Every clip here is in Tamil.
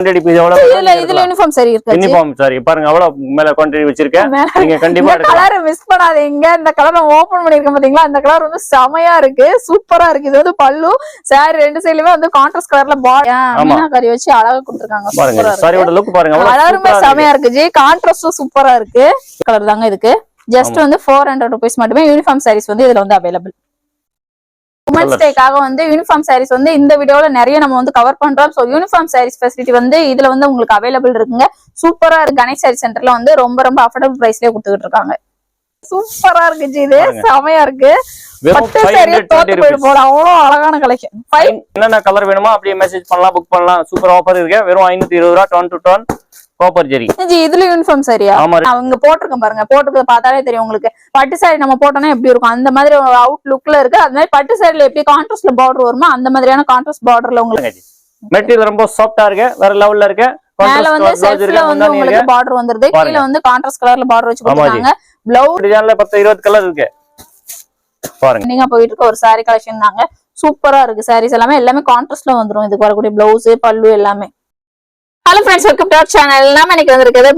இதுல யூனிஃபார்ம் சரி இருக்கு. யூனிஃபார்ம் சரி பாருங்க அவ்வளவு மேல குவாண்டிட்டி வச்சிருக்கேன். நீங்க கண்டிப்பா கலர் மிஸ் பண்ணாதீங்க. இந்த கலர் நான் ஓபன் பண்ணிருக்கேன் பாத்தீங்களா, அந்த கலர் வந்து செமையா இருக்கு, சூப்பரா இருக்கு. இது வந்து பல்லு சாரி ரெண்டு சைடுலயுமே வந்து கான்ட்ராஸ்ட் கலர்ல மீனாக்கரி வச்சு அழகா கொடுத்திருக்காங்க. பாருங்க சாரியோட லுக் பாருங்க கலருமே செமையா இருக்கு ஜி, கான்ட்ராஸ்டும் சூப்பரா இருக்கு. கலர் தாங்க இதுக்கு ஜஸ்ட் வந்து 400 rupees மட்டுமே. யூனிஃபார்ம் சாரீஸ் வந்து இதுல வந்து அவைலபிள். உமன்ஸ் டேக்காக வந்து யூனிஃபார்ம் சாரீஸ் வந்து இந்த வீடியோல நிறைய நம்ம வந்து கவர் பண்றோம். சோ யூனிஃபார்ம் சாரீஸ் ஃபெசிலிட்டி வந்து இதுல வந்து உங்களுக்கு அவைலபிள் இருக்குங்க. சூப்பரா இருக்கு. கணேஷ் சாரி சென்டர்ல வந்து ரொம்ப ரொம்ப அஃபோர்டபிள் பிரைஸ்லயே கொடுத்துட்டு இருக்காங்க. சூப்பரா இருக்கு ஜி, இது செமையா இருக்கு. பட்டு சாரியை தோத்து போயிட்டு போல, அவ்வளவு அழகான கலெக்ஷன். என்னென்ன கலர் வேணுமோ அப்படியே மெசேஜ் பண்ணலாம், புக் பண்ணலாம். சூப்பர் ஆஃபர் இருக்கு. வெறும் 520 ரூபாய் 10 to 10 காப்பர் ஜெரி. ஜி இதுல யூனிஃபார்ம் சாரியா? அவங்க போட்டிருக்கேன் பாருங்க, போட்டுக்கிறத பார்த்தாலே தெரியும் உங்களுக்கு. பட்டு சாரி நம்ம போட்டோம்னா எப்படி இருக்கும் அந்த மாதிரி அவுட் லுக்ல இருக்கு. அது மாதிரி பட்டு சாரில எப்படி கான்ட்ராஸ்ட்ல பார்டர் வருமோ அந்த மாதிரியான கான்ட்ராஸ்ட் பார்டர்ல உங்களுக்கு மெட்டீரியல் ரொம்ப சாஃப்ட்டா இருக்கு, வேற லெவல்ல இருக்கு. மேல வந்து செல்ஃப்ல வந்து உங்களுக்கு பார்டர் வந்திருது, கீழ வந்து கான்ட்ராஸ்ட் கலர்ல பார்டர் வச்சு கொடுத்தாங்க. ப்ளவுஸ் டிசைன்ல 10-20 கலர் இருக்கு பாருங்க. நீங்க போயிட்டு இருக்க ஒரு சாரி கலெக்ஷன் தாங்க. சூப்பரா இருக்கு. சாரீஸ் எல்லாமே கான்ட்ராஸ்ட்ல வந்துரும். இதுக்கு வரக்கூடிய பிளவுஸ் பல்லு எல்லாமே. Hello friends, welcome to our channel. நாம இன்னைக்கு வந்திருக்கிறது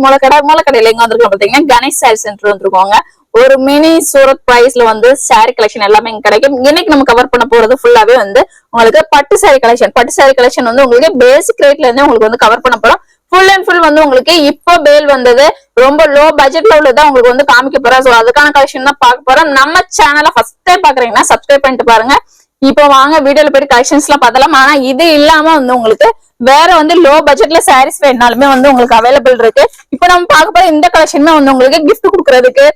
மூலக்கடையில எங்க வந்திருக்கோம் பாத்தீங்கன்னா கணேஷ் சாரி சென்டர் வந்திருக்கோங்க. ஒரு மினி சூரத் பிரைஸ்ல வந்து சாரி கலெக்ஷன் எல்லாமே இங்க கிடைக்கும். இன்னைக்கு நம்ம கவர் பண்ண போறது ஃபுல்லாவே வந்து உங்களுக்கு பட்டு சாரி கலெக்ஷன். பட்டு சாரி கலெக்ஷன் வந்து உங்களுக்கு பேசிக் ரேட்ல இருந்து உங்களுக்கு வந்து கவர் பண்ண போறோம். ஃபுல் அண்ட் ஃபுல் வந்து உங்களுக்கு இப்போ பேல் வந்தது ரொம்ப லோ பட்ஜெட்ல உள்ளதான் உங்களுக்கு வந்து காமிக்க போறோம். சோ அதுக்கான கலெக்ஷன் தான் பார்க்க போறோம். நம்ம சேனலை ஃபர்ஸ்ட் டைம் பாக்குறீங்கன்னா சப்ஸ்கிரைப் பண்ணிட்டு பாருங்க. இப்போ வாங்க வீடியோல போயிட்டு கலெக்ஷன்ஸ் எல்லாம் பார்த்தலாம். ஆனா இது இல்லாம வந்து உங்களுக்கு வேற வந்து லோ பட்ஜெட்ல சாரீஸ் வேணாலுமே வந்து உங்களுக்கு அவைலபிள் இருக்கு. இப்போ நம்ம பார்க்க போற இந்த கலெக்ஷனுமே வந்து உங்களுக்கு கிஃப்ட் கொடுக்கறதுக்கு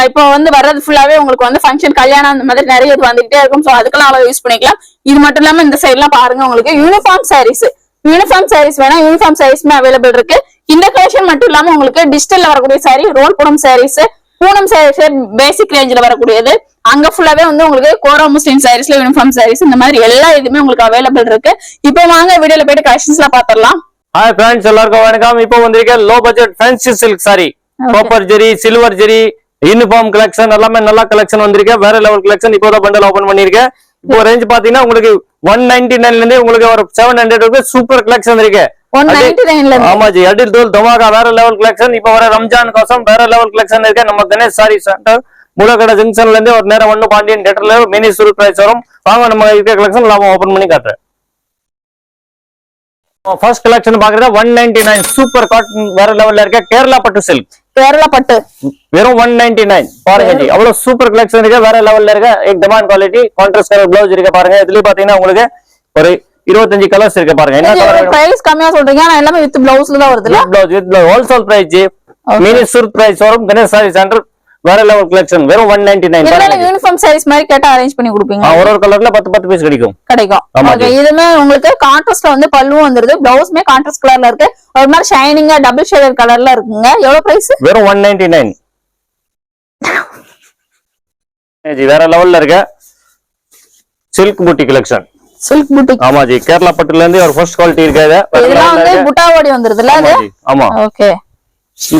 இப்போ வந்து வர்றது ஃபுல்லாவே உங்களுக்கு வந்து ஃபங்க்ஷன் கல்யாணம் அந்த மாதிரி நிறைய வந்துகிட்டே இருக்கும். சோ அதுக்கெல்லாம் அவ்வளவு யூஸ் பண்ணிக்கலாம். இது மட்டும் இல்லாம இந்த சைட் எல்லாம் பாருங்க உங்களுக்கு யூனிஃபார்ம் சாரீஸ் வேணா யூனிஃபார்ம் சாரீஸ்மே அவைலபிள் இருக்கு. இந்த கலெக்ஷன் மட்டும் இல்லாம உங்களுக்கு டிஜிட்டல்ல வரக்கூடிய சாரி, ரோல் பூனம் சாரீஸ், பூனம் சாரீஸ் பேசிக் ரேஞ்சில வரக்கூடியது. அங்க ஃபுல்லாவே வந்து உங்களுக்கு கோரா முஸ்லிம் சாரீஸ்ல யூனிஃபார்ம் சாரீஸ் இந்த மாதிரி எல்லா இதுமே உங்களுக்கு அவைலபிள் இருக்கு. இப்போ வாங்க வீடியோல போயிட்டு கலெக்ஷன்ஸ் எல்லாம் பாத்திரலாம். ஹாய் ஃப்ரெண்ட்ஸ், எல்லாருக்கும் வணக்கம். இப்போ வந்திருக்க low budget fancy silk sari, copper zari, silver zari, uniform collection எல்லாமே நல்ல கலெக்ஷன் வந்திருக்கு. வேற லெவல் கலெக்ஷன். இப்போ பண்டல் ஓபன் பண்ணிருக்கேன். இப்போ ரேஞ்ச் பாத்தீங்கன்னா உங்களுக்கு 199 இருந்து உங்களுக்கு ஒரு 700 சூப்பர் கலெக்ஷன் இருக்கு. 199 ஆமா ஜி, அடில் தோல் தமாகா வேற லெவல் கலெக்ஷன். இப்போ வர ரம்ஜான் கோசம் வேற லெவல் கலெக்ஷன் இருக்கு. நம்ம கணேஷ் சாரி சென்டர் மூலக்கடை ஜங்ஷன்ல இருந்து ஒரு நேரம் 1 பாண்டியன் தியேட்டர்ல மினி சூரத் பிரைஸ் வரும். வாங்க நம்ம இருக்க கலெக்ஷன் நாம ஓபன் பண்ணி காட்டுறேன். ஃபர்ஸ்ட் கலெக்ஷன் பாக்குறது 199 சூப்பர் காட்டன் வேற லெவல்ல இருக்க கேரளா பட்டு சில்க். கேரளா பட்டு வெறும் 199 பாருங்க ஜி, அவ்வளவு சூப்பர் கலெக்ஷன் இருக்கு. வேற லெவல்ல இருக்க एक demand quality contrast colour blouse இருக்கு பாருங்க. இதுல பாத்தீங்கன்னா உங்களுக்கு ஒரு 25 கலர்ஸ் இருக்கு பாருங்க. என்ன கலர் பிரைஸ் கம்மியா சொல்றீங்க? ஆனா எல்லாமே வித் ப்ளவுஸ்ல தான் வருதுல. ப்ளவுஸ் வித் ஹோல்சேல் பிரைஸ் ஜி. மினி சூரத் பிரைஸ் வரும். கணேஷ் சாரி சென்டர் வேற லெவல் கலெக்ஷன் வெறும் 199. இதெல்லாம் யூனிஃபார்ம் சாரீஸ் மாதிரி கேட்டா அரேஞ்ச் பண்ணி கொடுப்பீங்க. ஒரு கலர்ல 10 பீஸ் கிடைக்கும். ஓகே, இதுமே உங்களுக்கு கான்ட்ராஸ்ட்ல வந்து பல்லுவும் வந்துருது, ப்ளவுஸ்மே கான்ட்ராஸ்ட் கலர்ல இருக்கு. ஒரு மாதிரி ஷைனிங்கா டபுள் ஷேடட் கலர்ல இருக்குங்க. எவ்வளவு பிரைஸ்? வெறும் 199. ஜி வேற லெவல்ல இருக்கு சில்க் பூட்டி கலெக்ஷன். சில்க் பூட்டி ஆமா ஜி, கேரளா பட்டுல இருந்து ஒரு ஃபர்ஸ்ட் குவாலிட்டி இருக்காது. இதெல்லாம் வந்து புட்டாவாடி வந்துருதுல அது. ஆமா ஓகே,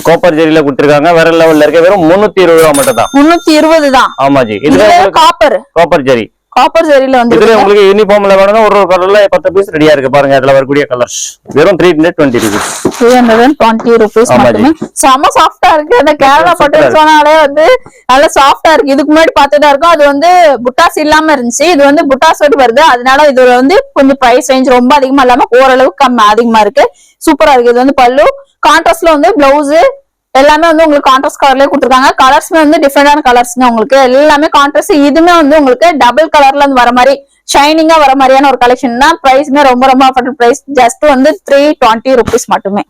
காப்பர் ஜெரியில கொடுத்திருக்காங்க. வேற லெவல்ல இருக்கு. வெறும் 320 ரூபாய் மட்டும் தான். 320 தான். ஆமா ஜி, இதுல காப்பர் ஜெரி. காப்பர் ஜெரியில வந்து இதுல உங்களுக்கு யூனிஃபார்ம்ல வேணும்னா ஒரு கலர்ல 10 பீஸ் ரெடியா இருக்கு பாருங்க. அதுல வரக்கூடிய கலர்ஸ் வெறும் 320 ரூபீஸ். 320 ரூபீஸ் மட்டுமே. செம சாஃப்ட்டா இருக்கு. அந்த கேரளா பட்டு சொன்னாலே வந்து நல்ல சாஃப்ட்டா இருக்கு. இதுக்கு முன்னாடி பார்த்ததா இருக்கும், அது வந்து புட்டாஸ் இல்லாம இருந்துச்சு. இது வந்து புட்டாஸ் வருது. அதனால இது வந்து கொஞ்சம் பிரைஸ் ரேஞ்ச் ரொம்ப அதிகமா இல்லாம ஓரளவுக்கு அதிகமா இருக்கு. சூப்பரா இருக்கு. இது வந்து பல்லு கான்ட்ராஸ்ட்ல வந்து பிளவுஸ் எல்லாமே வந்து உங்களுக்கு கான்ட்ராஸ்ட் கலர்லயே கொடுத்துருக்காங்க. கலர்ஸ்மே வந்து டிஃப்ரெண்டான கலர்ஸ்ங்க. உங்களுக்கு எல்லாமே கான்ட்ராஸ்ட். இதுமே வந்து உங்களுக்கு டபுள் கலர்ல இருந்து வர மாதிரி ஷைனிங்கா வர மாதிரியான ஒரு கலெக்ஷன் தான். பிரைஸ்மே ரொம்ப ரொம்ப அஃபோர்டபிள் பிரைஸ். ஜஸ்ட் வந்து 320 ரூபீஸ் மட்டுமே.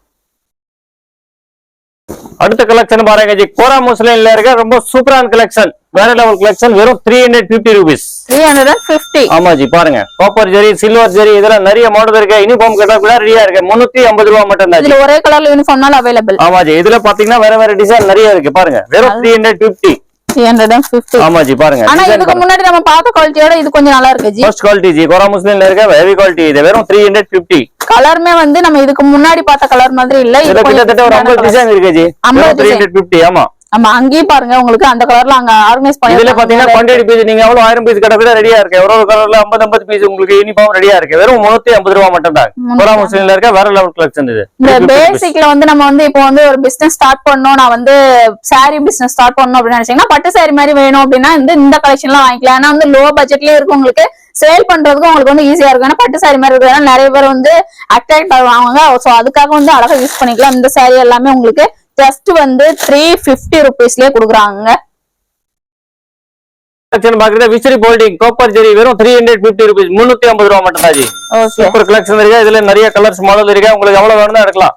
அடுத்த கலெக்ஷன் பாருங்க ஜி, கோரா முஸ்லிம்ல இருக்க ரொம்ப சூப்பரான கலெக்ஷன். வேற லெவல் கலெக்ஷன். வெறும் 350 ரூபீஸ். 350. ஆமா ஜி, பாருங்க காப்பர் ஜெரி, சில்வர் ஜெரி, இதெல்லாம் நிறைய மாடல் இருக்கு. யூனிஃபார்ம் கேட்டா கூட ரெடியா இருக்கு. 350 ரூபாய் மட்டும் தான். இதுல ஒரே கலர்ல யூனிஃபார்ம்னால அவைலபிள். ஆமா ஜி, இதுல பாத்தீங்கன்னா வேற டிசைன் நிறைய இருக்கு பாருங்க. வெறும் 350. 350. ஆமா ஜி, பாருங்க. ஆனா இதுக்கு முன்னாடி நம்ம பார்த்த குவாலிட்டியோட இது கொஞ்சம் நல்லா இருக்கு ஜி. ஃபர்ஸ்ட் குவாலிட்டி ஜி, கோரா முஸ்லிம்ல இருக்க ஹெவி குவாலிட்டி. இது வெறும் 350. கலர்மே வந்து நம்ம இதுக்கு முன்னாடி பார்த்த கலர் மாதிரி இல்ல. இது கிட்டத்தட்ட ஒரு 50 டிசைன் இருக்கு ஜி. 350. ஆமா நம்ம அங்கேயும் பாருங்க உங்களுக்கு அந்த கலர்ல அங்க ஆர்கனைஸ் பண்ணி இதுல பாத்தீங்கன்னா குவான்டிட்டி பீஸ் நீங்க எவ்வளவு 1000 பீஸ் கடை கூட ரெடியா இருக்கு. ஒரு கலர்ல 50 பீஸ் உங்களுக்கு யூனிஃபார்ம் ரெடியா இருக்கு. வெறும் 350 ரூபாய் மட்டும் தான். கோரா முஸ்லிம்ல இருக்க வேற லெவல் கலெக்ஷன் இது. இந்த பேசிக்ல வந்து நம்ம வந்து இப்போ வந்து ஒரு பிசினஸ் ஸ்டார்ட் பண்ணோம், நான் வந்து சாரி பிசினஸ் ஸ்டார்ட் பண்ணணும் அப்படின்னு நினைச்சீங்கன்னா பட்டு சாரி மாதிரி வேணும் அப்படின்னா இந்த கலெக்ஷன் எல்லாம் வாங்கிக்கலாம். ஏன்னா வந்து லோ பட்ஜெட்லயே இருக்கு, உங்களுக்கு சேல் பண்றதுக்கும் உங்களுக்கு வந்து ஈஸியா இருக்கும். ஏன்னா பட்டு சாரி மாதிரி இருக்கு, நிறைய பேர் வந்து அட்ராக்ட் ஆகுவாங்க. சோ அதுக்காக வந்து அழகா யூஸ் பண்ணிக்கலாம். இந்த சாரி எல்லாமே உங்களுக்கு ஜஸ்ட் வந்து 350 ருபீஸ்லயே கொடுக்குறாங்க. கலெக்ஷன் பாக்குறது விசிறி போல்டிங் காப்பர் ஜெரி வெறும் 350 ரூபீஸ் 350 ரூபாய் மட்டும் தான் ஜி. சூப்பர் கலெக்ஷன் இருக்கு. இதுல நிறைய கலர்ஸ் மாடல் இருக்கு. உங்களுக்கு எவ்வளவு வேணும்னா எடுக்கலாம்.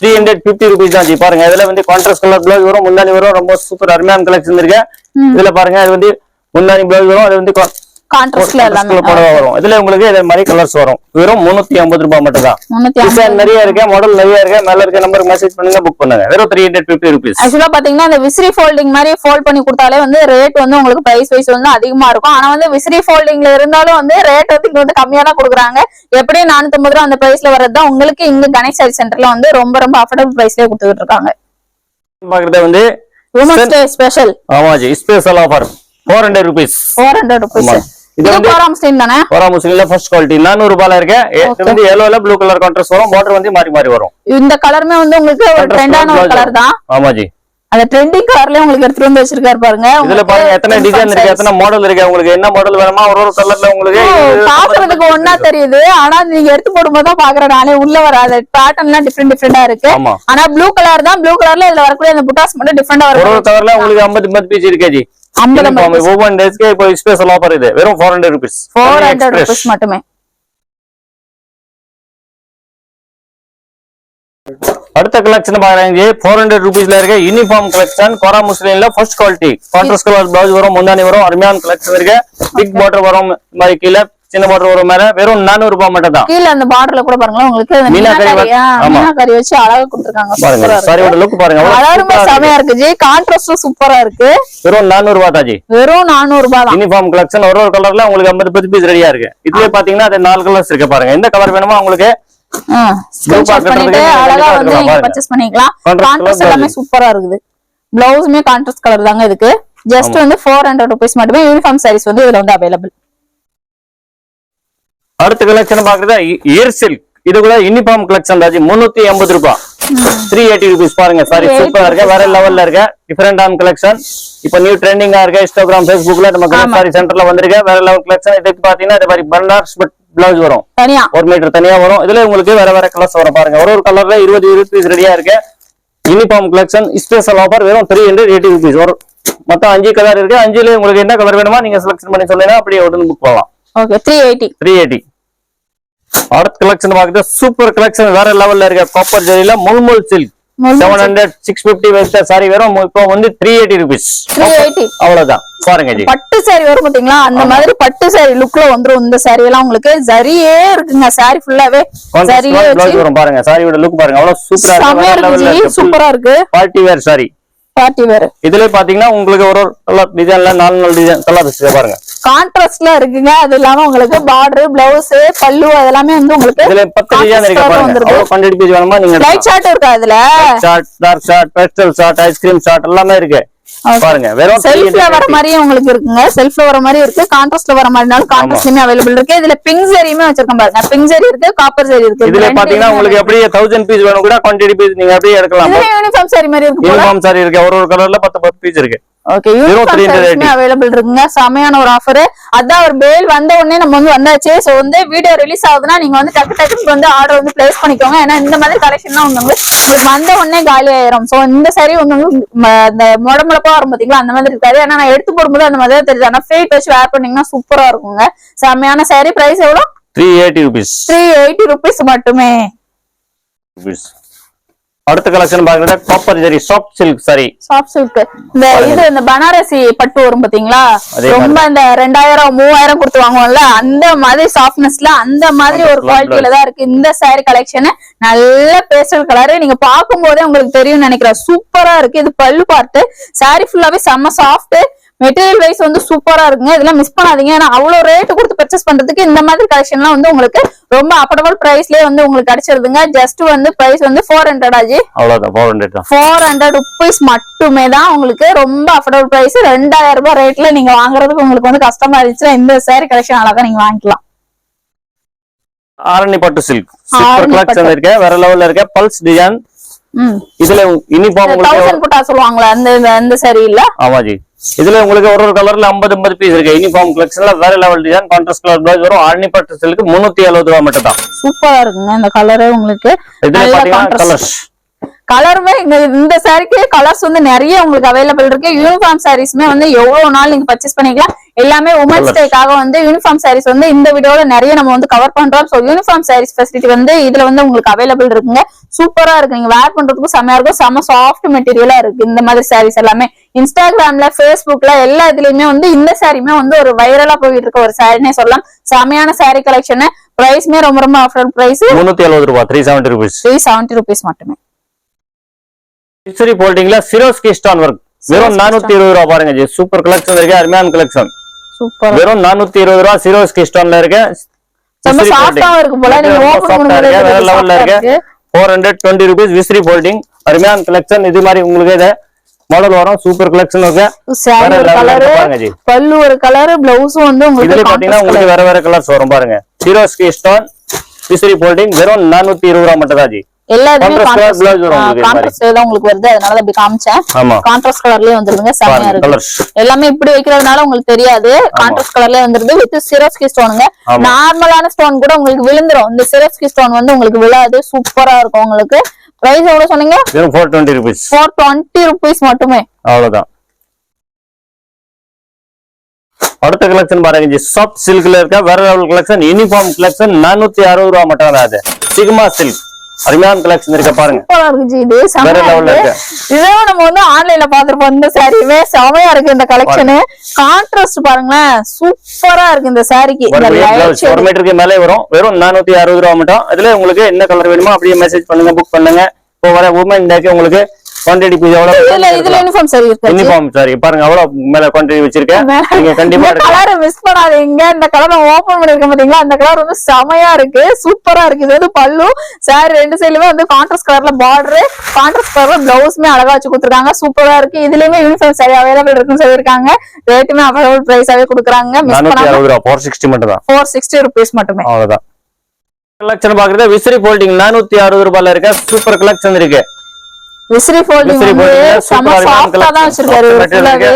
350 ரூபீஸ் தான் ஜி. பாருங்க இதுல வந்து கான்ட்ராஸ்ட் கலர் பிளவுஸ் வரும், முந்தானி வரும். ரொம்ப சூப்பர் அருமையான கலெக்ஷன் இருக்கு. இதுல பாருங்க அது வந்து முந்தானி பிளவுஸ் வரும், அது வந்து கான்ட்ராஸ்ட்ல எல்லாமே வரும். இதுல உங்களுக்கு இதே மாதிரி கலர்ஸ் வரும். வெறும் 350 ரூபாய் மட்டும் தான். டிசைன் நிறைய இருக்கு, மாடல் நிறைய இருக்கு. மேல இருக்க நம்பருக்கு மெசேஜ் பண்ணுங்க, புக் பண்ணுங்க. வெறும் 350 ரூபீஸ். ஆக்சுவலா பாத்தீங்கன்னா இந்த விசிறி ஃபோல்டிங் மாதிரி ஃபோல்ட் பண்ணி கொடுத்தாலே வந்து ரேட் வந்து உங்களுக்கு பிரைஸ் வைஸ் வந்து அதிகமா இருக்கும். ஆனா வந்து விசிறி ஃபோல்டிங்ல இருந்தாலும் வந்து ரேட் வந்து கம்மியா தான் கொடுக்குறாங்க. எப்படியும் 450 ரூபாய் அந்த பிரைஸ்ல வரதுதான் உங்களுக்கு இங்க கணேஷ் சாரி சென்டர்ல வந்து ரொம்ப ரொம்ப அஃபோர்டபிள் பிரைஸ்லயே கொடுத்துட்டு இருக்காங்க. பாக்குறது வந்து உமன்ஸ் டே ஸ்பெஷல். ஆமா G, special offer 400 rupees. 400 rupees. இது கோரா முஸ்லிம் தானே? கோரா முஸ்லிம்ல ஃபர்ஸ்ட் குவாலிட்டி 400 ரூபாயில இருக்கு. இது வந்து yellowல ப்ளூ கலர் கான்ட்ராஸ்ட் வரும். border வந்து மாறி மாறி வரும். இந்த கலருமே வந்து உங்களுக்கு ஒரு ட்ரெண்டான ஒரு கலர் தான். ஆமா ஜி, அந்த ட்ரெண்டிங் கலர்ல உங்களுக்கு எடுத்து வந்து வச்சிருக்காரு பாருங்க. இதுல பாருங்க எத்தனை டிசைன் இருக்கு, எத்தனை மாடல் இருக்கு. உங்களுக்கு என்ன மாடல் வேணுமா ஒரு கலர்ல உங்களுக்கு பாக்குறதுக்கு ஒண்ணா தெரியுது. ஆனா நீங்க எடுத்து போடும்போது தான் பாக்குறேன் நானே உள்ள வராது. பேட்டர்ன்லாம் டிஃபரெண்டா இருக்கு. ஆனா ப்ளூ கலர் தான். ப்ளூ கலர்ல இதுல வரக்கூடிய அந்த புட்டாஸ் மட்டும் டிஃபரெண்டா வரும். ஒரு கலர்ல உங்களுக்கு 50 பீஸ் இருக்கு ஜி. 50 ஒவ்வொரு டேஸ்க்கு இப்போ ஸ்பெஷல் ஆஃபர் இது. வெறும் 400 ரூபீஸ். 400 ரூபீஸ் மட்டுமே. அடுத்த கலெக்ஷன் பாருங்க, 400 ரூபீஸ்ல இருக்க யூனிஃபார்ம் கலெக்ஷன். கோரா முஸ்லிம்ல first quality contrast colour blouse வரும், முந்தானி வரும். அருமையான கலெக்ஷன் இருக்கு. பிக் பார்டர் வரும், மாதிரி கீழே சின்ன பார்டர் வரும். மேல வெறும் 400 ரூபாய் மட்டும் தான். கீழ அந்த பார்டர்ல கூட பாருங்க உங்களுக்கு மீனாக்கரி வச்சு அழகா கொடுத்திருக்காங்க. பாருங்க சாரியோட லுக் பாருங்க, அழகா செமையா இருக்கு ஜி. கான்ட்ராஸ்டும் சூப்பரா இருக்கு. வெறும் 400 ரூபாய் தான் ஜி. வெறும் 400 ரூபாய் தான். யூனிஃபார்ம் கலெக்ஷன் ஒரு கலர்ல உங்களுக்கு 50 பீஸ் ரெடியா இருக்கு. இதுலயே பாத்தீங்கன்னா அது 4 கலர்ஸ் இருக்கு. பாருங்க எந்த கலர் வேணுமோ உங்களுக்கு அழகா வந்து நீங்க பர்ச்சேஸ் பண்ணிக்கலாம். கான்ட்ராஸ்ட் எல்லாமே சூப்பரா இருக்குது. பிளவுஸ்மே கான்ட்ராஸ்ட் கலர் தாங்க இதுக்கு. ஜஸ்ட் வந்து 400 ரூபீஸ் மட்டுமே. யூனிஃபார்ம் சாரீஸ் வந்து இதுல வந்து அவைலபிள். அடுத்த கலெக்ஷன் பாக்குறதா இயர் சில்க். இது கூட யூனிஃபார்ம் கலெக்ஷன் தான் 380 ரூபாய். 380 ரூபீஸ். பாருங்க சாரி சூப்பரா இருக்கு, வேற லெவல்ல இருக்கு. Different on collection. இப்போ நியூ ட்ரெண்டிங்கா இருக்கு. இன்ஸ்டாகிராம் ஃபேஸ்புக்ல நம்ம கலெக்ஷன் சாரி சென்டர்ல வந்திருக்கு. வேற லெவல் கலெக்ஷன். இதுக்கு பாத்தீங்கன்னா இந்த மாதிரி பனாரஸ் பிளவுஸ் வரும், தனியா 1 மீட்டர் தனியா வரும். இதுல உங்களுக்கு வேற வேற கலர்ஸ் வரும். பாருங்க ஒரு கலர்ல 20 பீஸ் ரெடியா இருக்கு. யூனிஃபார்ம் கலெக்ஷன் ஸ்பெஷல் ஆஃபர் வெறும் 380 ரூபீஸ் வரும். மொத்தம் 5 கலர் இருக்கு. 5ல உங்களுக்கு என்ன கலர் வேணுமா நீங்க செலக்ட் பண்ணி சொல்லுங்க, அப்படியே உடனே புக் பண்ணலாம். ஓகே 380. அடுத்த கலெக்ஷன் பாக்குறது சூப்பர் கலெக்ஷன், வேற லெவல்ல இருக்கு. காப்பர் ஜெரியில முல்முல் சில்க் 700 650 வைத்த சாரி வெறும் இப்போ வந்து 380 ரூபீஸ். 380 அவ்வளவுதான். பாருங்க ஜி, பட்டு சாரி வரும் பாத்தீங்களா, அந்த மாதிரி பட்டு சாரி லுக்ல வந்துரும். இந்த சாரி எல்லாம் உங்களுக்கு ஜரியே இருக்குங்க. சாரி ஃபுல்லாவே ஜரியே வரும். பாருங்க சாரியோட லுக் பாருங்க, அவ்வளவு சூப்பரா இருக்கு. சூப்பரா இருக்கு. Party wear sorry. Party wear. இதுல பாத்தீங்கன்னா உங்களுக்கு ஒரு கலர் டிசைன்ல 4 டிசைன் கலர்ஸ் பாருங்க. கான்ட்ராஸ்ட்ல இருக்குங்க. அது இல்லாம உங்களுக்கு பார்டர், பிளவுஸ், பல்லு அதெல்லாம் வந்து உங்களுக்கு இதுல 10 டிசைன் இருக்கு. பாருங்க அவ்வளவு 100 பீஸ் வேணுமா நீங்க. லைட் ஷார்ட் இருக்கு, அதுல shade, dark shade, pastel shade, ice cream shade எல்லாமே இருக்கு. பாருங்க வெறும் செல்ஃப்ல வர மாதிரி உங்களுக்கு இருக்குங்க. செல்ஃப்ல வர மாதிரி இருக்கு, கான்ட்ராஸ்ட்ல வர மாதிரினாலும் கான்ட்ராஸ்ட்லயுமே அவைலபிள் இருக்கு. இதுல பிங்க் ஜரியுமே வச்சிருக்கோம் பாருங்க. பிங்க் ஜரி இருக்கு, காப்பர் ஜரி இருக்கு. இதுல பாத்தீங்கன்னா உங்களுக்கு அப்படியே 1000 பீஸ் வேணும் கூட 20 பீஸ் நீங்க அப்படியே எடுக்கலாம். இதுல யூனிஃபார்ம் சாரி மாதிரி இருக்கு. யூனிஃபார்ம் சாரி இருக்கு. ஒரு கலர்ல 10 பீஸ் இருக்கு. ஓகே, யூனிஃபார்ம் சாரீஸ்மே அவைலபிள் இருக்குங்க. செமையான ஒரு ஆஃபர். அதான் ஒரு பேல் வந்த உடனே நம்ம வந்து வந்தாச்சு. சோ வந்து வீடியோ ரிலீஸ் ஆகுதுன்னா நீங்க வந்து டக்கு வந்து ஆர்டர் வந்து பிளேஸ் பண்ணிக்கோங்க. ஏன்னா இந்த மாதிரி கலெக்ஷன் வந்து உங்களுக்கு வந்த உடனே காலி ஆயிரும். சோ இந்த சாரி வந்து இந்த முடமுழப்பா வரும் பாத்தீங்களா, அந்த மாதிரி இருக்காது. ஏன்னா நான் எடுத்து போடும்போது அந்த மாதிரி தெரியுது. ஆனா ஃபீட் வச்சு வேர் பண்ணீங்கன்னா சூப்பரா இருக்குங்க. செமையான சாரி. பிரைஸ் எவ்வளவு? 380 ரூபீஸ். 380 ரூபீஸ் மட்டுமே. அடுத்த கலெக்ஷன் பாக்குறது copper zari soft silk sari. Soft silk. இந்த பனாரசி பட்டு வரும் பாத்தீங்களா, ரொம்ப இந்த 2000 3000 கொடுத்து வாங்குவோம்ல, அந்த மாதிரி சாஃப்ட்னஸ்ல அந்த மாதிரி ஒரு குவாலிட்டியில தான் இருக்கு இந்த சாரி கலெக்ஷன். நல்ல பேஸ்டல் கலர். நீங்க பாக்கும் போதே உங்களுக்கு தெரியும் நினைக்கிறேன். சூப்பரா இருக்கு. இது பல்லு பார்த்து. சாரி ஃபுல்லாவே செம்ம சாஃப்ட். மெட்டீரியல் வைஸ் வந்து சூப்பரா இருக்குங்க. இதெல்லாம் மிஸ் பண்ணாதீங்க. ஏன்னா அவ்வளவு ரேட் கொடுத்து பர்ச்சேஸ் பண்றதுக்கு இந்த மாதிரி கலெக்ஷன்லாம் வந்து உங்களுக்கு ரொம்ப அஃபோர்டபுள் பிரைஸ்லயே வந்து உங்களுக்கு கிடைச்சிருதுங்க. ஜஸ்ட் வந்து பிரைஸ் வந்து 400 ஆஜி. அவ்வளவுதான் 400 தான். 400 rupees மட்டுமே தான் உங்களுக்கு. ரொம்ப அஃபோர்டபுள் பிரைஸ். 2000 ரூபாய் ரேட்ல நீங்க வாங்குறதுக்கு உங்களுக்கு வந்து கஷ்டமா இருந்துச்சுன்னா இந்த சாரி கலெக்ஷன் அழகா நீங்க வாங்கிக்கலாம். ஆரணி பட்டு சில்க் சூப்பர் கலெக்ஷன் இருக்கு. வேற லெவல்ல இருக்கு. Pulse design. இதுல யூனிஃபார்ம் 1000 புட்டா சொல்லுவாங்களா அந்த சாரி இல்ல? ஆமாஜி. இதுல உங்களுக்கு ஒரு கலர்ல 50 பீஸ் இருக்கு. யூனிஃபார்ம் கலெக்ஷன்ல வேற level design. Contrast colour blouse வரும். ஆரணி பட்டு சில்க் 370 ரூபாய் மட்டும் தான். சூப்பரா இருக்குங்க இந்த கலரே உங்களுக்கு. இதுல பாத்தீங்கன்னா கலர்ஸ் கலருமே இந்த சாரிக்கு கலர்ஸ் வந்து நிறைய உங்களுக்கு அவைலபிள் இருக்கு. யூனிஃபார்ம் சாரீஸ்மே வந்து எவ்வளவு நாள் நீங்க பர்ச்சேஸ் பண்ணிக்கலாம். எல்லாமே உமன்ஸ் டேக்காக வந்து யூனிஃபார்ம் சாரீஸ் வந்து இந்த வீடியோல நிறைய நம்ம வந்து கவர் பண்றோம். சோ யூனிஃபார்ம் சாரீஸ் ஃபெசிலிட்டி வந்து இதுல வந்து உங்களுக்கு அவைலபிள் இருக்குங்க. சூப்பரா இருக்கு. நீங்க வேர் பண்றதுக்கும் செமையா இருக்கும். செம சாஃப்ட் மெட்டீரியலா இருக்கு இந்த மாதிரி சாரீஸ் எல்லாமே. இன்ஸ்டாகிராம்ல, பேஸ்புக்ல எல்லா இதுலயுமே வந்து இந்த சாரியுமே வந்து ஒரு வைரலா போயிட்டு இருக்க ஒரு சாரினே சொல்லலாம். செமையான சாரி கலெக்ஷன். பிரைஸ்மே ரொம்ப ரொம்ப ஆஃபர் பிரைஸ் 370 ரூபாய். 370 rupees. 370 rupees மட்டுமே. மிக்சரி போல்டிங்ல சிரோஸ்கி ஸ்டோன் வர்க் வெறும் 420 ரூபாய் பாருங்க ஜி. சூப்பர் கலெக்ஷன் இருக்கு. அருமையான கலெக்ஷன். சூப்பர். வெறும் 420 ரூபாய் சிரோஸ்கி ஸ்டோன்ல இருக்கு. ரொம்ப சாஃப்ட்டா இருக்கு போல. நீங்க ஓபன் பண்ணும்போது வேற லெவல்ல இருக்கு. 420 rupees விசிறி போல்டிங். அருமையான கலெக்ஷன். இது மாதிரி உங்களுக்கு இது மாடல் வரும். சூப்பர் கலெக்ஷன் இருக்கு. சாரி ஒரு கலர், பல்லு ஒரு கலர், ப்ளவுஸும் வந்து உங்களுக்கு இதுல பாத்தீங்கன்னா உங்களுக்கு வேற வேற கலர்ஸ் வரும் பாருங்க. சிரோஸ்கி ஸ்டோன் விசிறி போல்டிங் வெறும் 420 ரூபாய் மட்டும் தான் ஜி. எல்லாத்துலயும் கான்ட்ராஸ்ட் தான் உங்களுக்கு வருது. அதனால அப்படி காமிச்சேன். கான்ட்ராஸ்ட் கலர்லயே வந்துருங்க. செமையா இருக்கு. எல்லாமே இப்படி வைக்கிறதுனால உங்களுக்கு தெரியாது. கான்ட்ராஸ்ட் கலர்லயே வந்துருது. வித் சிரோஸ்கி ஸ்டோனுங்க. நார்மலான ஸ்டோன் கூட உங்களுக்கு விழுந்துரும். இந்த சிரோஸ்கி ஸ்டோன் வந்து உங்களுக்கு விழாது. சூப்பரா இருக்கும் உங்களுக்கு. பிரைஸ் எவ்வளவு சொன்னீங்க? 420 rupees. 420 rupees மட்டுமே. அவ்வளவுதான். அடுத்த கலெக்ஷன் பாருங்க ஜி. சாஃப்ட் சில்க்ல இருக்க வேற லெவல் கலெக்ஷன். யூனிஃபார்ம் கலெக்ஷன் 460 ரூபாய் மட்டும் தான். அது சிக்மா சில்க் அருமையான கலெக்ஷன் இருக்க பாருங்க. சூப்பரா இருக்கு ஜி. இது செமையா இருக்கு. இதோ நம்ம வந்து ஆன்லைன்ல பாத்துறோம். இந்த சாரியுமே செமையா இருக்கு. இந்த கலெக்ஷன் கான்ட்ராஸ்ட் பாருங்களேன். சூப்பரா இருக்கு இந்த சாரிக்கு. இந்த லைட் 1 மீட்டருக்கு மேலே வரும். வெறும் 460 ரூபாய் மட்டும். அதுல உங்களுக்கு என்ன கலர் வேணுமோ அப்படியே மெசேஜ் பண்ணுங்க, புக் பண்ணுங்க. இப்போ வர உமன் டேக்கு உங்களுக்கு குவாண்டிட்டி பீஸ் எவ்வளவு? இதுல யூனிஃபார்ம் சாரி இருக்கு. யூனிஃபார்ம் சாரி பாருங்க அவ்வளவு மேல குவாண்டிட்டி வச்சிருக்கேன். நீங்க கண்டிப்பா கலர் மிஸ் பண்ணாதீங்க. இந்த கலர் ஓபன் பண்ணிருக்கேன் பாத்தீங்களா? அந்த கலர் வந்து செமையா இருக்கு. சூப்பரா இருக்கு. இது வந்து பல்லு சாரி ரெண்டு சைடுமே வந்து கான்ட்ராஸ்ட் கலர்ல பார்டர், கான்ட்ராஸ்ட் கலர்ல பிளவுஸ்மே அழகா வச்சு கொடுத்துருக்காங்க. சூப்பரா இருக்கு. இதுலயுமே யூனிஃபார்ம் சாரி அவைலபிள் இருக்குன்னு சொல்லிருக்காங்க. ரேட்டுமே அவைலபிள் பிரைஸாவே கொடுக்குறாங்க. 460 ரூபாய். 460 மட்டும் தான். 460 rupees மட்டுமே. அவ்வளவுதான். கலெக்ஷன் பாக்குறது விசிறி போல்டிங் 460 ரூபாயில இருக்க சூப்பர் கலெக்ஷன் இருக்கு. விசிறி போல்டிங் வந்து செம சாஃப்ட்டா தான் வச்சிருக்காரு.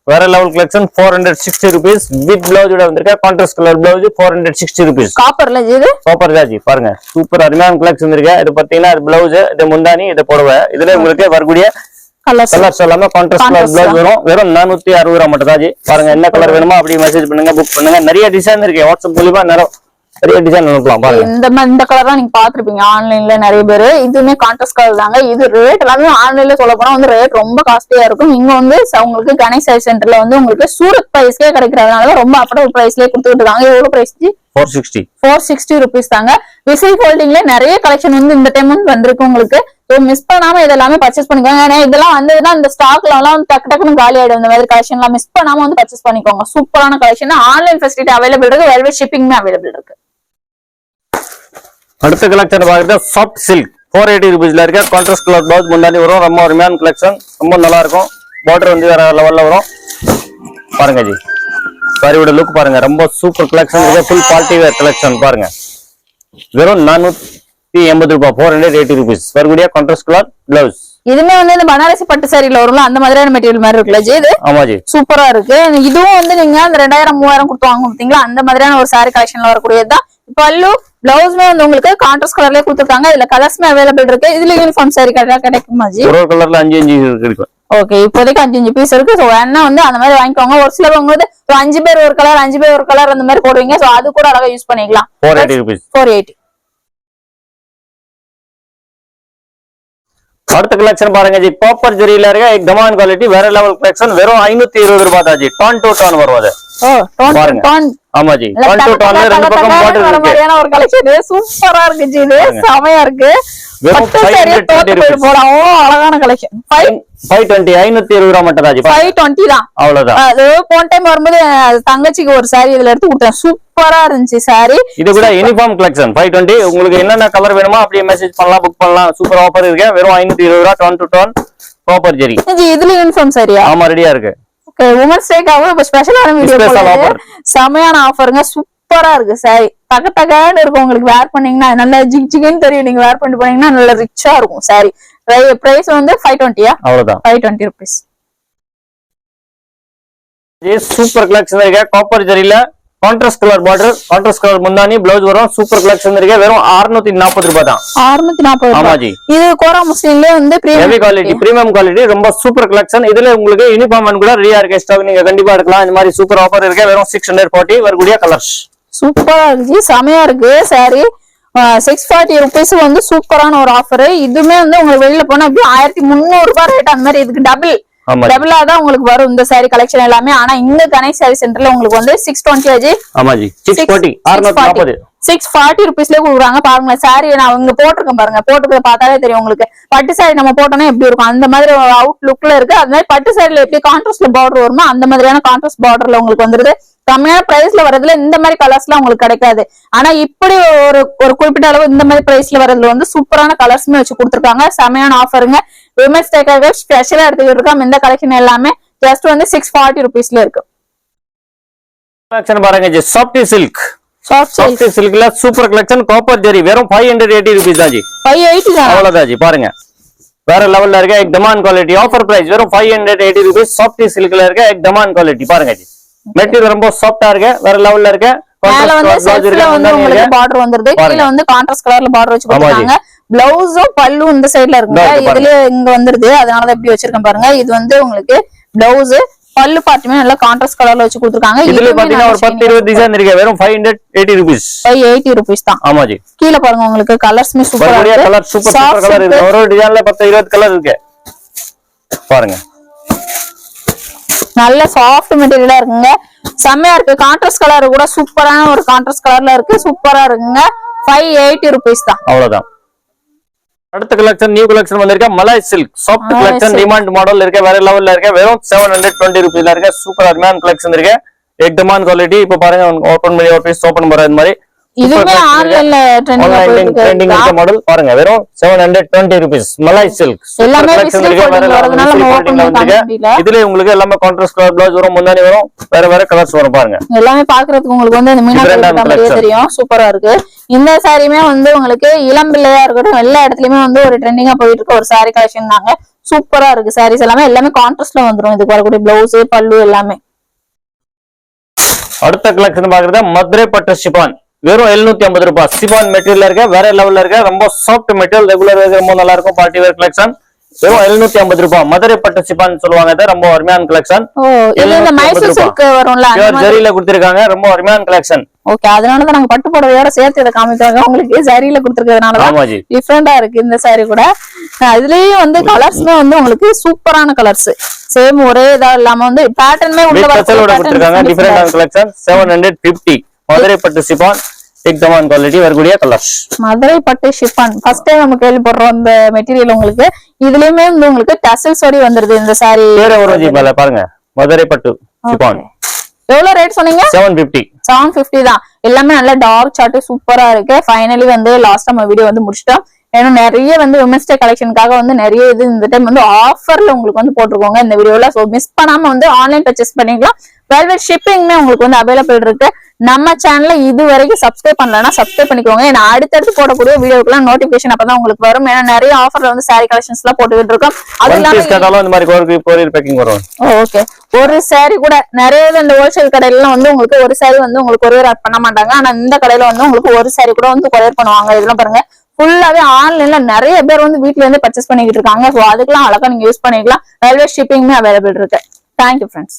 வேற level collection 460 rupees with blouse ஓட வந்திருக்க. Contrast colour blouse 460 rupees. காப்பர்ல இது காப்பர் தான் ஜி. பாருங்க சூப்பர் அருமையான கலெக்ஷன் இருக்கு. இது பாத்தீங்கன்னா பிளவுஸ், இது முந்தானி, இது புடவை. இதுல உங்களுக்கு வரக்கூடிய கலர்ஸ் எல்லாமே கான்ட்ராஸ்ட் கலர் பிளவுஸ் வரும். வெறும் 460 ரூபாய் மட்டும் தான் ஜி. பாருங்க என்ன கலர் வேணுமோ அப்படியே மெசேஜ் பண்ணுங்க, புக் பண்ணுங்க. நிறைய டிசைன் இருக்கு. வாட்ஸ்அப் மூலமா நிறைய டிசைன் அனுப்பலாம். பாருங்க இந்த கலர் தான் நீங்க பாத்துருப்பீங்க ஆன்லைன்ல நிறைய பேரு. இதுவுமே கான்ட்ராஸ்ட் கலர் தாங்க. இது ரேட் எல்லாமே ஆன்லைன்ல சொல்ல போனா வந்து ரேட் ரொம்ப காஸ்ட்லியா இருக்கும். இங்க வந்து உங்களுக்கு கணேஷ் சாரி சென்டர்ல வந்து உங்களுக்கு சூரத் பிரைஸ்லயே கிடைக்கிறதுனால ரொம்ப அஃபோர்டபுள் பிரைஸ்லயே கொடுத்துட்டு இருக்காங்க. எவ்வளவு பிரைஸ்? 460 rupees தாங்க. விசில் ஃபோல்டிங்ல நிறைய கலெக்ஷன் வந்து இந்த டைம் வந்து வந்திருக்கு உங்களுக்கு. சோ மிஸ் பண்ணாம இதெல்லாமே பர்ச்சேஸ் பண்ணிக்கோங்க. ஏன்னா இதெல்லாம் வந்ததுன்னா இந்த ஸ்டாக்ல எல்லாம் டக்கு டக்குன்னு காலி ஆயிடும். இந்த மாதிரி கலெக்ஷன் எல்லாம் மிஸ் பண்ணாம வந்து பர்ச்சேஸ் பண்ணிக்கோங்க. சூப்பரான கலெக்ஷன். ஆன்லைன் ஃபெசிலிட்டி அவைலபிள் இருக்கு. வெல்வெட் ஷிப்பிங்மே அவைலபிள் இருக்கு. அடுத்த கலெக்ஷன் பாக்குறது சாஃப்ட் சில்க் 480 rupeesல இருக்க. கான்ட்ராஸ்ட் கலர் பிளவுஸ் முன்னாடி வரும். ரொம்ப அருமையான கலெக்ஷன். ரொம்ப நல்லா இருக்கும். பார்டர் வந்து வேற லெவல்ல வரும். பாருங்க ஜி சாரியோட லுக் பாருங்க. ரொம்ப சூப்பர் கலெக்ஷன் இருக்கு. ஃபுல் பார்ட்டி வேர் கலெக்ஷன் பாருங்க. வெறும் 480 ரூபாய். 480 rupees வரக்கூடிய கான்ட்ராஸ்ட் கலர் பிளவுஸ். இதுமே வந்து இந்த பனாரசி பட்டு சாரில வரும்ல அந்த மாதிரியான மெட்டீரியல் மாதிரி இருக்குல்ல ஜி. இது ஆமா ஜி சூப்பரா இருக்கு. இதுவும் வந்து நீங்க அந்த 2000 3000 கொடுத்து வாங்க பாத்தீங்களா? அந்த மாதிரியான ஒரு சாரி கலெக்ஷன்ல வரக்கூடியதுதான். பல்லு பிளவுஸ்மே வந்து உங்களுக்கு கான்ட்ராஸ்ட் கலர்லயே கொடுத்துருக்காங்க. இதுல கலர்ஸ்மே அவைலபிள் இருக்கு. இதுல யூனிஃபார்ம் சாரி கிடைக்குமா ஜி? ஒரு கலர்ல 5 இருக்கு. ஓகே இப்போதைக்கு 5 பீஸ் இருக்கு. சோ வேணா வந்து அந்த மாதிரி வாங்கிக்கோங்க. ஒரு சிலர் வந்து 5 பேர் ஒரு கலர் 5 பேர் ஒரு கலர் அந்த மாதிரி போடுவீங்க. சோ அது கூட அழகா யூஸ் பண்ணிக்கலாம். 480 rupees. 480. அடுத்த கலெக்ஷன் பாருங்க ஜி. காப்பர் ஜெரியில இருக்க கமான் குவாலிட்டி வேற லெவல் கலெக்ஷன். வெறும் 520 ரூபாய் தான் ஜி. டான் டு டான் வரும். அது பாருங்க. ஆமா ஜி, 1 to 12 ரெண்டு பக்கம் பார்டர் இருக்கு. ஒரு கலெக்ஷன் சூப்பரா இருக்கு ஜி, இது செமையா இருக்கு. பட்டு சாரியே தோத்து போய் போலாம். அழகான கலெக்ஷன். 520 520 ரூபாய் மட்டும் தான் ஜி. 520 தான். அவ்வளவுதான். அது போன டைம் வரும்போது தங்கச்சிக்கு ஒரு சாரி இதுல எடுத்து கொடுத்தேன். சூப்பரா இருந்துச்சு சாரி. இது கூட யூனிஃபார்ம் கலெக்ஷன் 520. உங்களுக்கு என்னென்ன கலர் வேணுமோ அப்படியே மெசேஜ் பண்ணலாம், புக் பண்ணலாம். சூப்பர் ஆஃபர் இருக்கு. வெறும் 520 ரூபாய் 10 to 12 காப்பர் ஜெரி. ஜி இதுல யூனிஃபார்ம் சாரியா? ஆமா ரெடியா இருக்கு. ஓகே, உமன்ஸ் டேக்காக இப்ப ஸ்பெஷலான வீடியோ போடுறேன். செமையான ஆஃபருங்க, சூப்பரா இருக்கு சாரி. தக தகன்னு இருக்கும், உங்களுக்கு வேர் பண்ணீங்கன்னா நல்லா ஜிக் ஜிக்னு தெரியும். நீங்க வேர் பண்ணி போனீங்கன்னா நல்லா ரிச்சா இருக்கும் சாரி. பிரைஸ் வந்து 520. அவ்வளவுதான், 520 ரூபீஸ். சூப்பர் கலெக்ஷன் இருக்கு. காப்பர் ஜெரில contrast colour border, contrast colour முந்தானி, பிளவுஸ் வரும். சூப்பர் கலெக்ஷன் இருக்கு. வெறும் 640 ரூபாய் தான். 640. ஆமா ஜி, இது கோரா முஸ்லிம்லயே வந்து ஹெவி குவாலிட்டி, பிரீமியம் குவாலிட்டி, ரொம்ப சூப்பர் கலெக்ஷன். இதுல உங்களுக்கு யூனிஃபார்ம் கூட ரெடியா இருக்கு. ஸ்டாக் நீங்க கண்டிப்பா எடுக்கலாம். இந்த மாதிரி சூப்பர் ஆஃபர் இருக்கு. வெறும் 640 வரக்கூடிய கலர்ஸ். சூப்பரா இருக்கு ஜி, செமையா இருக்கு சாரி. 640 ரூபீஸ் வந்து சூப்பரான ஒரு ஆஃபர். இதுமே வந்து உங்களுக்கு வெளியில போனா 1300 ரூபாய் ரேட். அந்த மாதிரி இதுக்கு டபுளா தான் உங்களுக்கு வரும் இந்த சாரி கலெக்ஷன் எல்லாமே. ஆனா இந்த கணேஷ் சாரி சென்டர்ல உங்களுக்கு வந்து 620 ஆஜி. ஆமா ஜி, 640 640 ரூபீஸ்லயே கொடுக்குறாங்க. பாருங்க சாரி நான் இங்க போட்டிருக்கேன் பாருங்க, போட்டுக்கிறத பார்த்தாலே தெரியும் உங்களுக்கு. பட்டு சாரி நம்ம போட்டோம்னா எப்படி இருக்கும் அந்த மாதிரி அவுட் லுக்ல இருக்கு. அது மாதிரி பட்டு சாரில எப்படி கான்ட்ராஸ்ட்ல பார்டர் வருமோ அந்த மாதிரியான கான்ட்ராஸ்ட் பார்டர்ல உங்களுக்கு வந்துருது. கம்மியான பிரைஸ்ல வரதுல இந்த மாதிரி கலர்ஸ் எல்லாம் உங்களுக்கு கிடைக்காது. ஆனா இப்படி ஒரு குறிப்பிட்ட அளவு இந்த மாதிரி பிரைஸ்ல வரதுல வந்து சூப்பரான கலர்ஸ்மே வச்சு கொடுத்துருக்காங்க. செமையான ஆஃபருங்க. விமன்ஸ் டேக்காக ஸ்பெஷலா எடுத்துக்கிட்டு இருக்கோம். இந்த கலெக்ஷன் எல்லாமே ஜஸ்ட் வந்து 640 ரூபீஸ்ல இருக்கு. கலெக்ஷன் பாருங்க, சாஃப்ட் சில்க். சாஃப்ட் சில்க்ல சூப்பர் கலெக்ஷன். காப்பர் ஜெரி வெறும் 580 ரூபீஸ் தான் ஜி. 580 தான். அவ்வளவுதான் ஜி. பாருங்க வேற லெவல்ல இருக்க एक demand குவாலிட்டி. ஆஃபர் பிரைஸ் வெறும் 580 ரூபீஸ். சாஃப்ட் சில்க்ல இருக்க एक demand குவாலிட்டி. பாருங்க ஜி, மெட்டீரியல் ரொம்ப சாஃப்ட்டா இருக்கு, வேற லெவல்ல இருக்கு. மேல வந்து செல்ஃப்ல வந்து உங்களுக்கு பார்டர் வந்துருது. கீழ வந்து கான்ட்ராஸ்ட் கலர்ல பார்டர் வச்சு கொடுத்தாங்க. பிளவுஸும் பல்லு இந்த சைடுல இருக்குங்க. இதுல இங்க வந்துருது, அதனால தான் இப்படி வச்சிருக்கேன் பாருங்க. இது வந்து உங்களுக்கு பிளவுஸ் பல்லு பார்ட்டுமே நல்லா கான்ட்ராஸ்ட் கலர்ல வச்சு கொடுத்துருக்காங்க. இதுல பாத்தீங்கன்னா ஒரு 10-20 டிசைன் இருக்கு. வெறும் 580 ரூபீஸ். 580 ரூபீஸ் தான். ஆமா ஜி. கீழ பாருங்க உங்களுக்கு கலர்ஸ்மே சூப்பரா இருக்கு. கலர் சூப்பர் கலர் இருக்கு. ஒரு டிசைன்ல 10-20 கலர் இருக்கு. பாருங்க நல்ல சாஃப்ட் மெட்டீரியலா இருக்குங்க. செம்மையா இருக்கு. கான்ட்ராஸ்ட் கலர் கூட சூப்பரான ஒரு கான்ட்ராஸ்ட் கலர்ல இருக்கு. சூப்பரா இருக்குங்க. 580 ரூபீஸ் தான். அவ்வளவுதான். அடுத்த கலெக்ஷன் நியூ கலெக்ஷன் வந்திருக்க malai silk soft collection. Demand model இருக்க, வேற லெவல்ல இருக்க. வெறும் 720 ரூபீஸ்ல இருக்க. சூப்பர் அருமையான கலெக்ஷன் இருக்கு. एक demand குவாலிட்டி. இப்போ பாருங்க ஓபன் பண்ணி ஒரு பீஸ் ஓபன் பண்ற இந்த மாதிரி. இதுவே ஆன்லைன்ல ட்ரெண்டிங் இருக்க மாடல் பாருங்க. வெறும் 720 ரூபீஸ். மலாய் சில்க் எல்லாமே கலெக்ஷன் இருக்கு. வேற வரதுனால நம்ம ஓபன் பண்ணிட்டீங்க. இதுல உங்களுக்கு எல்லாமே கான்ட்ராஸ்ட் கலர் பிளவுஸ் வரும், முந்தானி வரும், வேற கலர்ஸ் வரும். பாருங்க எல்லாமே பாக்குறதுக்கு உங்களுக்கு வந்து இந்த மீனாட்சி தெரியும். சூப்பரா இருக்கு. இந்த சாரியுமே வந்து உங்களுக்கு இளம் பிள்ளையா இருக்கட்டும் எல்லா இடத்துலயுமே வந்து ஒரு ட்ரெண்டிங்கா போயிட்டு இருக்க ஒரு சாரி கலெக்ஷன் தாங்க. சூப்பரா இருக்கு. சாரீஸ் எல்லாமே கான்ட்ராஸ்ட்ல வந்துரும். இதுக்கு வரக்கூடிய பிளவுஸ் பல்லு எல்லாமே. அடுத்த கலெக்ஷன் பாக்குறது மதுரை பட்டு ஷிபான். வெறும் 750 ரூபாய். சிபான் மெட்டீரியல் இருக்க, வேற லெவல்ல இருக்க. ரொம்ப சாஃப்ட் மெட்டீரியல், ரெகுலர் ரொம்ப நல்லா இருக்கும். Party wear collection. வெறும் 750 ரூபாய். மதுரை பட்டு சிபான் சொல்லுவாங்க. இது ரொம்ப அருமையான கலெக்ஷன். இந்த மைசூர் சில்க் வரும்ல, ஜரியில கொடுத்திருக்காங்க. ரொம்ப அருமையான கலெக்ஷன். ஓகே, அதனால தான் நாங்க பட்டு புடவையோட சேர்த்து இத காமிச்சாங்க உங்களுக்கு. ஜரியில கொடுத்திருக்கிறதுனால தான் டிஃபரெண்டா இருக்கு இந்த சாரி கூட. அதுலயும் வந்து கலர்ஸ்மே வந்து உங்களுக்கு சூப்பரான கலர்ஸ். சேம் ஒரே இதா இல்லாம வந்து பேட்டர்ன்மே உள்ள கொடுத்திருக்காங்க. டிஃபரெண்டான கலெக்ஷன். 750. மதுரை பட்டு சிபான் एक demand குவாலிட்டி வரக்கூடிய கலர்ஸ். மதுரை பட்டு ஷிஃபான் ஃபர்ஸ்ட் டைம் நம்ம கேள்விப்படுறோம் இந்த மெட்டீரியல் உங்களுக்கு. இதுலயுமே வந்து உங்களுக்கு டசல்ஸ் ஓடி வந்துருது இந்த சாரி. வேற ஒரு ஜி பாருங்க மதுரை பட்டு ஷிஃபான். எவ்வளவு ரேட் சொன்னீங்க? 750 தான். எல்லாமே நல்ல டார்க் சார்ட் சூப்பரா இருக்கு. ஃபைனலி வந்து லாஸ்ட் நம்ம வீடியோ வந்து முடிச்சிட்டோம். ஏன்னா நிறைய வந்து விமன்ஸ் டே கலெக்ஷனுக்காக வந்து நிறைய இது இந்த டைம் வந்து ஆஃபர்ல உங்களுக்கு வந்து போட்டிருக்கோங்க இந்த வீடியோல. சோ மிஸ் பண்ணாம வந்து ஆன்லைன் பர்ச்சேஸ் பண்ணிக்கலாம். வெல்வெட் ஷிப்பிங்மே உங்களுக்கு வந்து அவைலபிள் இருக்கு. நம்ம சேனல்ல இது வரைக்கும் சப்ஸ்கிரைப் பண்ணலன்னா சப்ஸ்கிரைப் பண்ணிக்கோங்க. ஏன்னா அடுத்தடுத்து போடக்கூடிய வீடியோக்குலாம் நோட்டிபிகேஷன் அப்பதான் உங்களுக்கு வரும். ஏன்னா நிறைய ஆஃபர்ல வந்து சாரி கலெக்ஷன்ஸ் எல்லாம் போட்டுக்கிட்டு இருக்கோம். அது ஓகே, ஒரு சாரி கூட நிறைய இந்த ஹோல்சேல் கடையில வந்து உங்களுக்கு ஒரு சாரி வந்து உங்களுக்கு கொரியர் பண்ண மாட்டாங்க. ஆனா இந்த கடையில வந்து உங்களுக்கு ஒரு சாரி கூட வந்து கொரியர் பண்ணுவாங்க. இதெல்லாம் பாருங்க ஃபுல்லாவே ஆன்லைன்ல நிறைய பேர் வந்து வீட்ல இருந்து பர்ச்சேஸ் பண்ணிக்கிட்டு இருக்காங்க. சோ அதுக்கெல்லாம் அழகா நீங்க யூஸ் பண்ணிக்கலாம். ரயில்வே ஷிப்பிங்மே அவைலபிள் இருக்கு. Thank you friends.